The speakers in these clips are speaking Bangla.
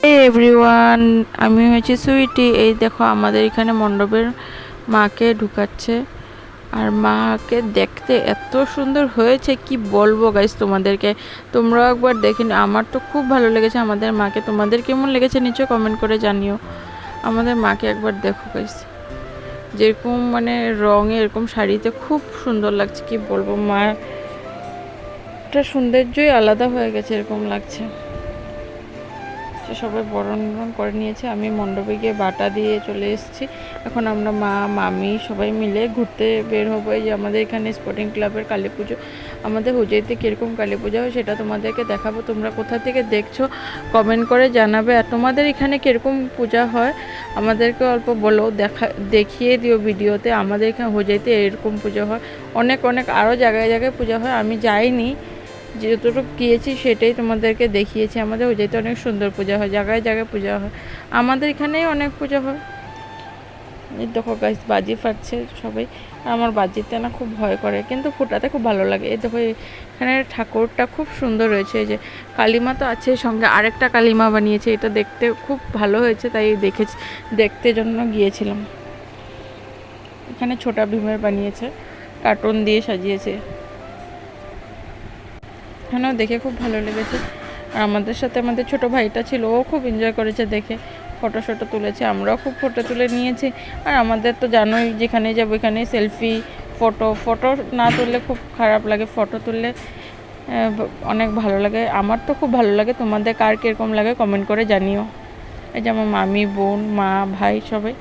হে এভরিওয়ান, আমি হয়েছি সুইটি। এই দেখো আমাদের এখানে মণ্ডপের মাকে ঢুকাচ্ছে। আর মাকে দেখতে এত সুন্দর হয়েছে কি বলবো গাইস তোমাদেরকে। তোমরাও একবার দেখে নিও। আমার তো খুব ভালো লেগেছে আমাদের মাকে। তোমাদের কেমন লেগেছে নিচে কমেন্ট করে জানিও। আমাদের মাকে একবার দেখো গাইস, যেরকম মানে রঙে এরকম শাড়িতে খুব সুন্দর লাগছে কি বলবো। মাটা সৌন্দর্যই আলাদা হয়ে গেছে, এরকম লাগছে। সবাই বরণ করে নিয়েছে। আমি মণ্ডপে গিয়ে বাটা দিয়ে চলে এসেছি। এখন আমরা মা মামি সবাই মিলে ঘুরতে বের হবো। এই যে আমাদের এখানে স্পোর্টিং ক্লাবের কালী পুজো, আমাদের হুজাইতে কীরকম কালী পুজো হয় সেটা তোমাদেরকে দেখাবো। তোমরা কোথা থেকে দেখছো কমেন্ট করে জানাবে। আর তোমাদের এখানে কীরকম পূজা হয় আমাদেরকে অল্প বলো, দেখিয়ে দিও ভিডিওতে। আমাদের এখানে হুজাইতে এরকম পুজো হয়। অনেক আরও জায়গায় জায়গায় পূজা হয়, আমি যাইনি। যতটুকু গিয়েছি সেটাই তোমাদেরকে দেখিয়েছি। আমাদের হুজাইতে অনেক সুন্দর পূজা হয়, জায়গায় জায়গায় পূজা হয়। আমাদের এখানেই অনেক পূজা হয়। দেখো গাইস, বাজি ফাটছে সবাই। আর আমার বাজিতে না খুব ভয় করে, কিন্তু ফুটাতে খুব ভালো লাগে। এই দেখো এখানে ঠাকুরটা খুব সুন্দর হয়েছে। এই যে কালিমা তো আছে, সঙ্গে আরেকটা কালিমা বানিয়েছে। এটা দেখতে খুব ভালো হয়েছে, তাই দেখতে জন্য গিয়েছিলাম। এখানে ছোটা ভীমের বানিয়েছে, কার্টুন দিয়ে সাজিয়েছে। এখানেও দেখে খুব ভালো লেগেছে। আর আমাদের সাথে আমাদের ছোট ভাইটা ছিল, ও খুব এনজয় করেছে দেখে, ফটো তুলেছে। আমরাও খুব ফটো তুলে নিয়েছি। আর আমাদের তো জানোই, যেখানে যাবো এখানে সেলফি ফটো না তুললে খুব খারাপ লাগে, ফটো তুললে অনেক ভালো লাগে। আমার তো খুব ভালো লাগে। তোমাদের কার কীরকম লাগে কমেন্ট করে জানিও। এই যে আমার মামি, বোন, মা, ভাই সবাই।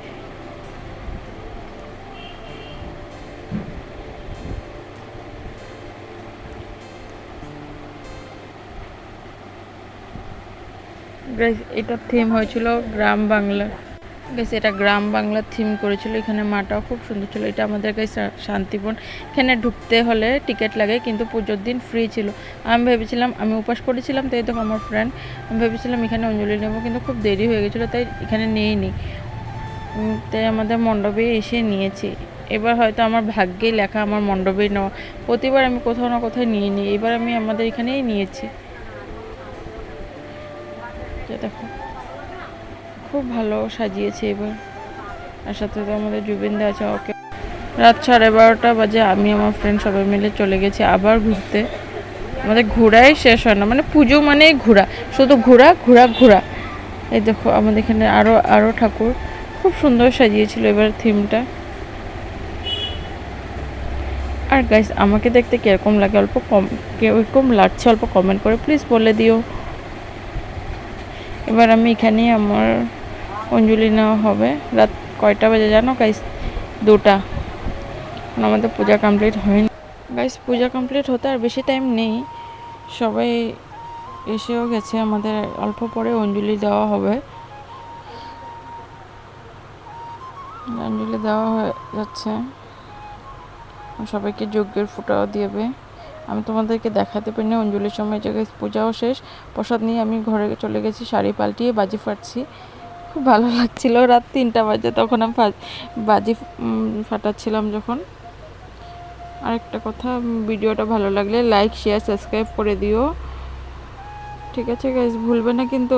এটার থিম হয়েছিল গ্রাম বাংলা। গেছে এটা গ্রাম বাংলা থিম করেছিল। এখানে মাটাও খুব সুন্দর ছিল। এটা আমাদের কাছে শান্তিবন। এখানে ঢুকতে হলে টিকিট লাগে, কিন্তু পুজোর দিন ফ্রি ছিল। আমি ভেবেছিলাম, আমি উপাস করেছিলাম, তাই দেখো আমার ফ্রেন্ড, আমি ভেবেছিলাম এখানে অঞ্জলি নেবো, কিন্তু খুব দেরি হয়ে গেছিলো, তাই এখানে নিইনি। তাই আমাদের মণ্ডপে এসে নিয়েছি। এবার হয়তো আমার ভাগ্যেই লেখা আমার মণ্ডপেই নেওয়া। প্রতিবার আমি কোথাও না কোথাও নিয়ে নিই, এবার আমি আমাদের এখানেই নিয়েছি। দেখো খুব ভালো সাজিয়েছে এবার। আর সাথে তো আমাদের জুবিনদা আছে। ওকে রাত 12:30 বাজে আমি আমার ফ্রেন্ড সবাই মিলে চলে গেছি আবার ঘুরতে। আমাদের ঘোরাই শেষ হয় না, মানে পুজো মানেই ঘোরা, শুধু ঘোরা। এই দেখো আমাদের এখানে আরও ঠাকুর খুব সুন্দর সাজিয়েছিল এবার থিমটা। আর গাইস, আমাকে দেখতে কীরকম লাগে কীরকম লাগছে অল্প কমেন্ট করে প্লিজ বলে দিও। এবার আমি এখানেই আমার অঞ্জলি নেওয়া হবে। রাত কয়টা বাজে জানো গাইস? 2টা। আমাদের পূজা কমপ্লিট হয়নি গাইস। পূজা কমপ্লিট হতে আর বেশি টাইম নেই, সবাই এসেও গেছে। আমাদের অল্প পরে অঞ্জলি দেওয়া হবে। অঞ্জলি দেওয়া হয়ে যাচ্ছে, সবাইকে যজ্ঞের ফোঁটাও দিবে। আমি তোমাদেরকে দেখাতে পারিনি অঞ্জলির সময়। যে পূজাও শেষ, প্রসাদ নিয়ে আমি ঘরে চলে গেছি, শাড়ি পাল্টিয়ে বাজি ফাটছি। খুব ভালো লাগছিল। রাত 3টা বাজে তখন আমি বাজি ফাটাচ্ছিলাম যখন। আরেকটা কথা, ভিডিওটা ভালো লাগলে লাইক শেয়ার সাবস্ক্রাইব করে দিও, ঠিক আছে গাইস? ভুলবে না কিন্তু।